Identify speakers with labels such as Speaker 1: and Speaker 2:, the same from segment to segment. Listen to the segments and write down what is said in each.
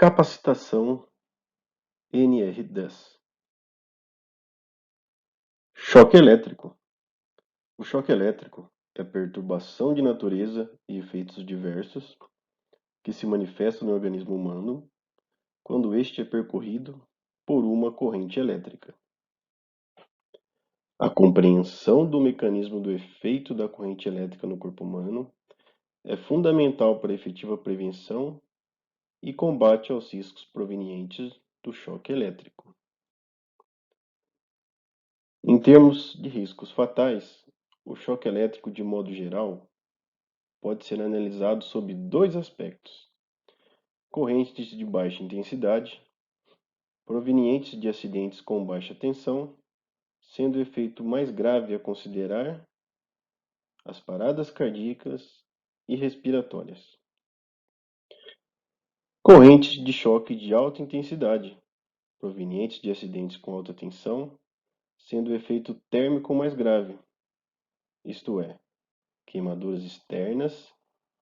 Speaker 1: Capacitação NR10. Choque elétrico. O choque elétrico é a perturbação de natureza e efeitos diversos que se manifestam no organismo humano quando este é percorrido por uma corrente elétrica. A compreensão do mecanismo do efeito da corrente elétrica no corpo humano é fundamental para a efetiva prevenção e combate aos riscos provenientes do choque elétrico. Em termos de riscos fatais, o choque elétrico, de modo geral, pode ser analisado sob dois aspectos: correntes de baixa intensidade, provenientes de acidentes com baixa tensão, sendo o efeito mais grave a considerar as paradas cardíacas e respiratórias. Correntes de choque de alta intensidade, provenientes de acidentes com alta tensão, sendo o efeito térmico mais grave, isto é, queimaduras externas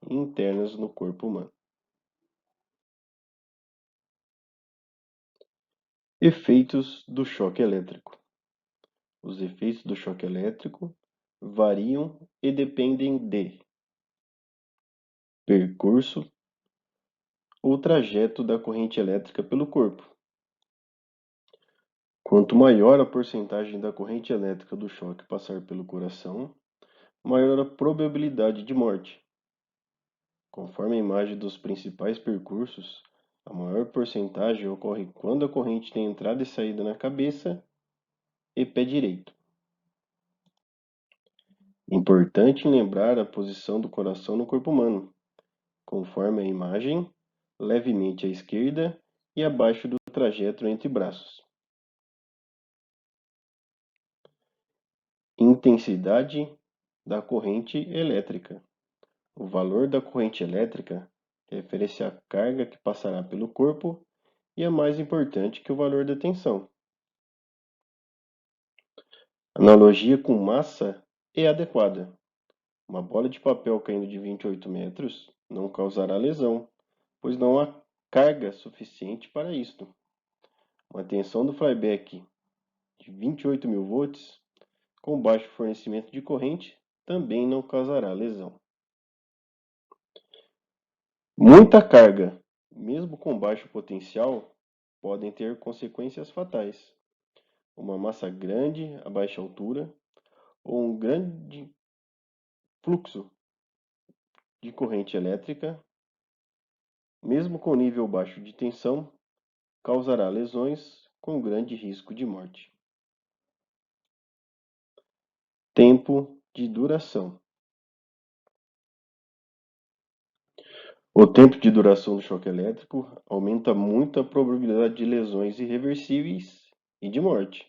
Speaker 1: e internas no corpo humano. Efeitos do choque elétrico. Os efeitos do choque elétrico variam e dependem de percurso ou trajeto da corrente elétrica pelo corpo. Quanto maior a porcentagem da corrente elétrica do choque passar pelo coração, maior a probabilidade de morte. Conforme a imagem dos principais percursos, a maior porcentagem ocorre quando a corrente tem entrada e saída na cabeça e pé direito. Importante lembrar a posição do coração no corpo humano, conforme a imagem, levemente à esquerda e abaixo do trajeto entre braços. Intensidade da corrente elétrica. O valor da corrente elétrica refere-se à carga que passará pelo corpo e é mais importante que o valor da tensão. Analogia com massa é adequada. Uma bola de papel caindo de 28 metros não causará lesão, pois não há carga suficiente para isto. Uma tensão do flyback de 28.000 volts com baixo fornecimento de corrente também não causará lesão. Muita carga, mesmo com baixo potencial, podem ter consequências fatais. Uma massa grande a baixa altura ou um grande fluxo de corrente elétrica, mesmo com nível baixo de tensão, causará lesões com grande risco de morte. Tempo de duração. O tempo de duração do choque elétrico aumenta muito a probabilidade de lesões irreversíveis e de morte.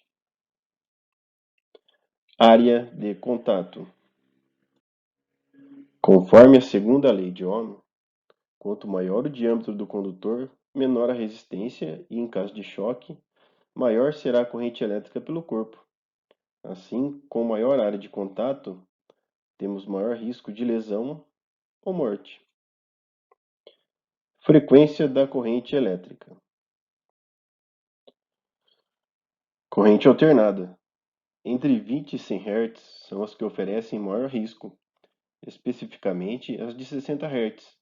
Speaker 1: Área de contato. Conforme a segunda lei de Ohm, quanto maior o diâmetro do condutor, menor a resistência e, em caso de choque, maior será a corrente elétrica pelo corpo. Assim, com maior área de contato, temos maior risco de lesão ou morte. Frequência da corrente elétrica. Corrente alternada. Entre 20 e 100 Hz são as que oferecem maior risco, especificamente as de 60 Hz,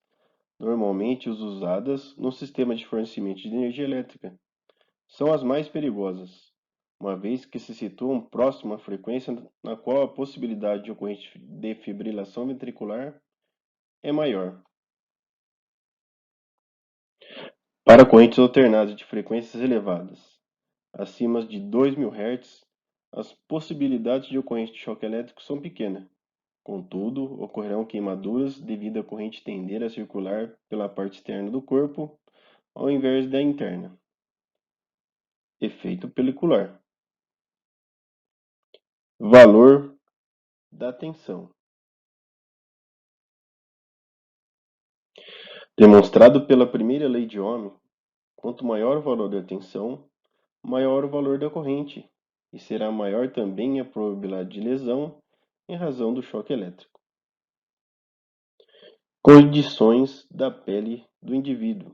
Speaker 1: normalmente as usadas no sistema de fornecimento de energia elétrica. São as mais perigosas, uma vez que se situam próximo à frequência na qual a possibilidade de ocorrência de fibrilação ventricular é maior. Para correntes alternadas de frequências elevadas, acima de 2.000 Hz, as possibilidades de ocorrência de choque elétrico são pequenas. Contudo, ocorrerão queimaduras devido à corrente tender a circular pela parte externa do corpo ao invés da interna. Efeito pelicular. Valor da tensão. Demonstrado pela primeira lei de Ohm, quanto maior o valor da tensão, maior o valor da corrente, e será maior também a probabilidade de lesão em razão do choque elétrico. Condições da pele do indivíduo.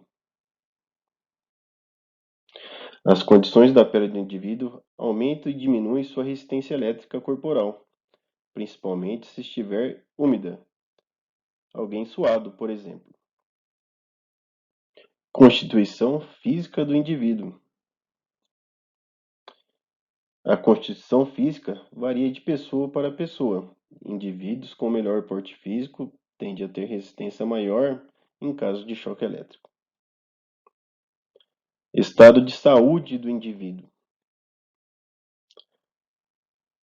Speaker 1: As condições da pele do indivíduo aumentam e diminuem sua resistência elétrica corporal, principalmente se estiver úmida, alguém suado, por exemplo. Constituição física do indivíduo. A constituição física varia de pessoa para pessoa. Indivíduos com melhor porte físico tendem a ter resistência maior em caso de choque elétrico. Estado de saúde do indivíduo.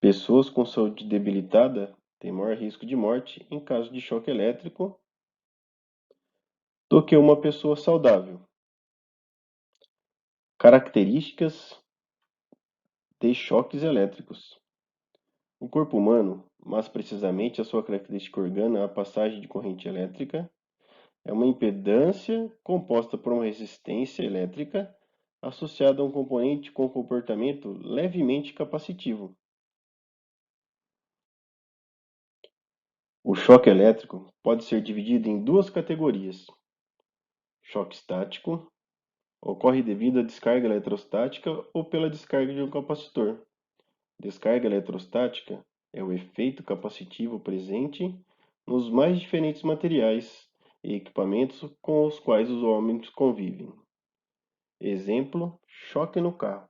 Speaker 1: Pessoas com saúde debilitada têm maior risco de morte em caso de choque elétrico do que uma pessoa saudável. Características de choques elétricos. O corpo humano, mais precisamente a sua característica orgânica, a passagem de corrente elétrica, é uma impedância composta por uma resistência elétrica associada a um componente com comportamento levemente capacitivo. O choque elétrico pode ser dividido em duas categorias. Choque estático ocorre devido à descarga eletrostática ou pela descarga de um capacitor. Descarga eletrostática é o efeito capacitivo presente nos mais diferentes materiais e equipamentos com os quais os homens convivem. Exemplo: choque no carro.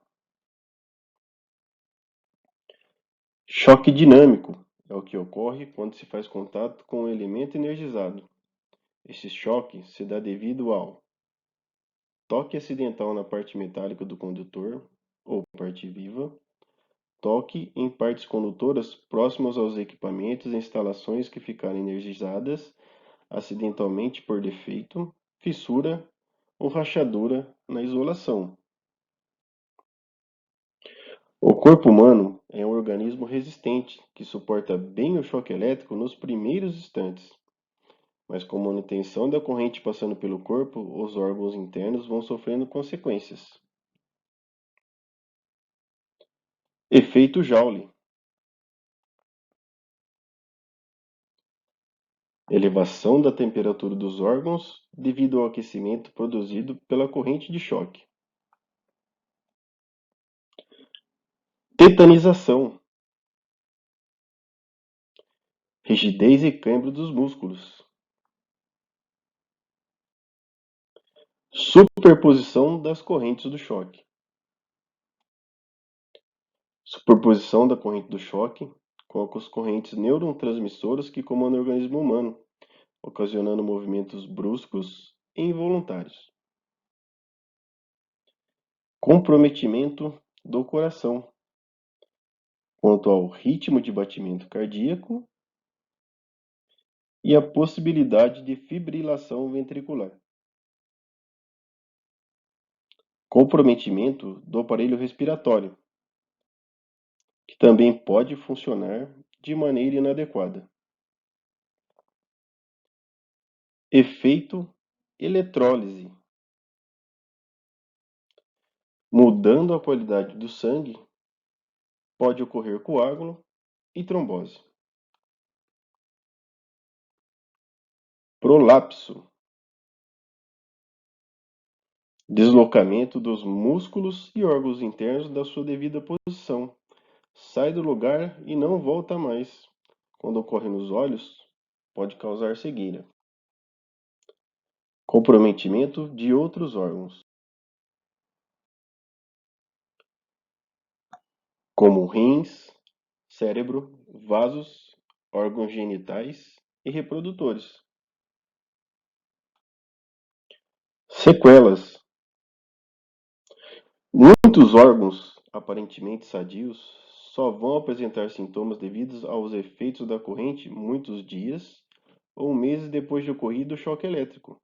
Speaker 1: Choque dinâmico é o que ocorre quando se faz contato com um elemento energizado. Este choque se dá devido ao toque acidental na parte metálica do condutor ou parte viva, toque em partes condutoras próximas aos equipamentos e instalações que ficarem energizadas acidentalmente por defeito, fissura ou rachadura na isolação. O corpo humano é um organismo resistente que suporta bem o choque elétrico nos primeiros instantes, mas com a manutenção da corrente passando pelo corpo, os órgãos internos vão sofrendo consequências. Efeito Joule. Elevação da temperatura dos órgãos devido ao aquecimento produzido pela corrente de choque. Tetanização. Rigidez e cãibro dos músculos. Superposição das correntes do choque. Superposição da corrente do choque com as correntes neurotransmissoras que comandam o organismo humano, ocasionando movimentos bruscos e involuntários. Comprometimento do coração, quanto ao ritmo de batimento cardíaco e a possibilidade de fibrilação ventricular. Comprometimento do aparelho respiratório, que também pode funcionar de maneira inadequada. Efeito eletrólise, mudando a qualidade do sangue, pode ocorrer coágulo e trombose. Prolapso, deslocamento dos músculos e órgãos internos da sua devida posição. Sai do lugar e não volta mais. Quando ocorre nos olhos, pode causar cegueira. Comprometimento de outros órgãos, como rins, cérebro, vasos, órgãos genitais e reprodutores. Sequelas. Muitos órgãos aparentemente sadios só vão apresentar sintomas devidos aos efeitos da corrente muitos dias ou meses depois de ocorrido o choque elétrico.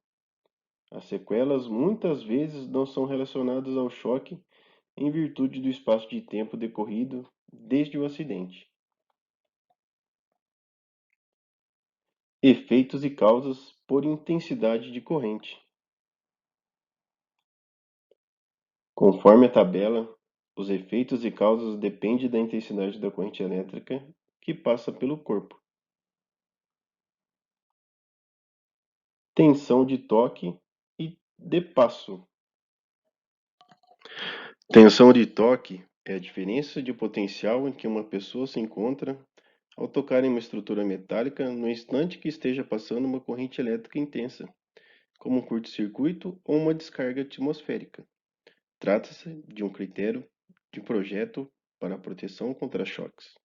Speaker 1: As sequelas muitas vezes não são relacionadas ao choque em virtude do espaço de tempo decorrido desde o acidente. Efeitos e causas por intensidade de corrente. Conforme a tabela, os efeitos e causas dependem da intensidade da corrente elétrica que passa pelo corpo. Tensão de toque e de passo. Tensão de toque é a diferença de potencial em que uma pessoa se encontra ao tocar em uma estrutura metálica no instante que esteja passando uma corrente elétrica intensa, como um curto-circuito ou uma descarga atmosférica. Trata-se de um critério de projeto para a proteção contra choques.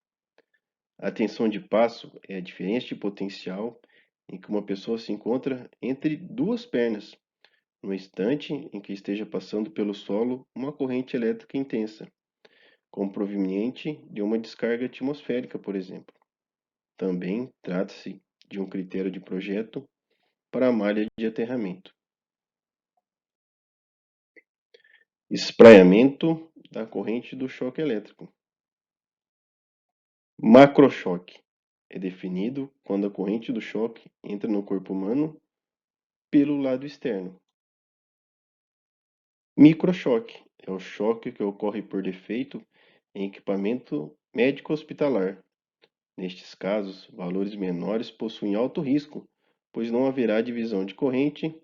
Speaker 1: A tensão de passo é a diferença de potencial em que uma pessoa se encontra entre duas pernas, no instante em que esteja passando pelo solo uma corrente elétrica intensa, como proveniente de uma descarga atmosférica, por exemplo. Também trata-se de um critério de projeto para a malha de aterramento. Espraiamento da corrente do choque elétrico. Macrochoque é definido quando a corrente do choque entra no corpo humano pelo lado externo. Microchoque é o choque que ocorre por defeito em equipamento médico-hospitalar. Nestes casos, valores menores possuem alto risco, pois não haverá divisão de corrente,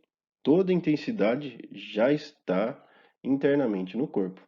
Speaker 1: toda a intensidade já está internamente no corpo.